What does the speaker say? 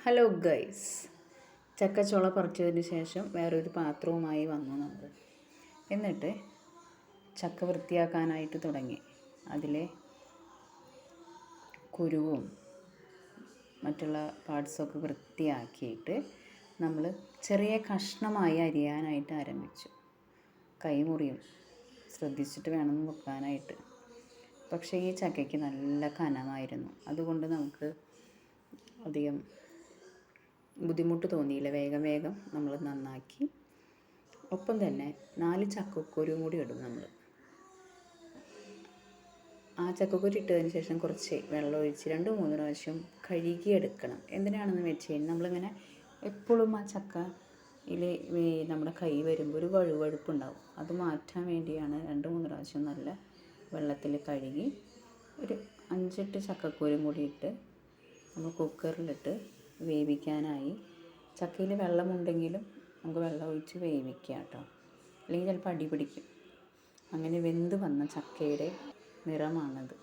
Hello guys, ചക്കച്ചുള പറിച്ചതിന് ശേഷം വേറൊരു പാത്രവുമായി വന്നു നമ്മൾ. എന്നിട്ട് ചക്ക വൃത്തിയാക്കാനായിട്ട് തുടങ്ങി. അതിലെ കുരുവും മറ്റുള്ള പാർട്സൊക്കെ വൃത്തിയാക്കിയിട്ട് നമ്മൾ ചെറിയ കഷ്ണമായി അരിയാനായിട്ട് ആരംഭിച്ചു. കൈ മുറിയും, ശ്രദ്ധിച്ചിട്ട് വേണം വെക്കാനായിട്ട്. പക്ഷേ ഈ ചക്കയ്ക്ക് നല്ല കനമായിരുന്നു, അതുകൊണ്ട് നമുക്ക് അധികം ബുദ്ധിമുട്ട് തോന്നിയില്ല. വേഗം നമ്മൾ നന്നാക്കി. ഒപ്പം തന്നെ 4 ചക്കക്കുരുവും കൂടി ഇടും നമ്മൾ. ആ ചക്കക്കുരു ഇട്ടതിന് ശേഷം കുറച്ച് വെള്ളം ഒഴിച്ച് 2-3 പ്രാവശ്യം കഴുകിയെടുക്കണം. എന്തിനാണെന്ന് വെച്ച് കഴിഞ്ഞാൽ നമ്മളിങ്ങനെ എപ്പോഴും ആ ചക്കയിൽ നമ്മുടെ കൈ വരുമ്പോൾ ഒരു വഴുവഴുപ്പുണ്ടാവും. അത് മാറ്റാൻ വേണ്ടിയാണ് 2-3 പ്രാവശ്യം നല്ല വെള്ളത്തിൽ കഴുകി ഒരു 5-8 ചക്കക്കുരും കൂടി ഇട്ട് നമ്മൾ കുക്കറിലിട്ട് വേവിക്കാനായി. ചക്കയിൽ വെള്ളമുണ്ടെങ്കിലും നമുക്ക് വെള്ളം ഒഴിച്ച് വേവിക്കാം കേട്ടോ, അല്ലെങ്കിൽ ചിലപ്പോൾ അടി പിടിക്കും. അങ്ങനെ വെന്ത് വന്ന ചക്കയുടെ നിറമാണത്.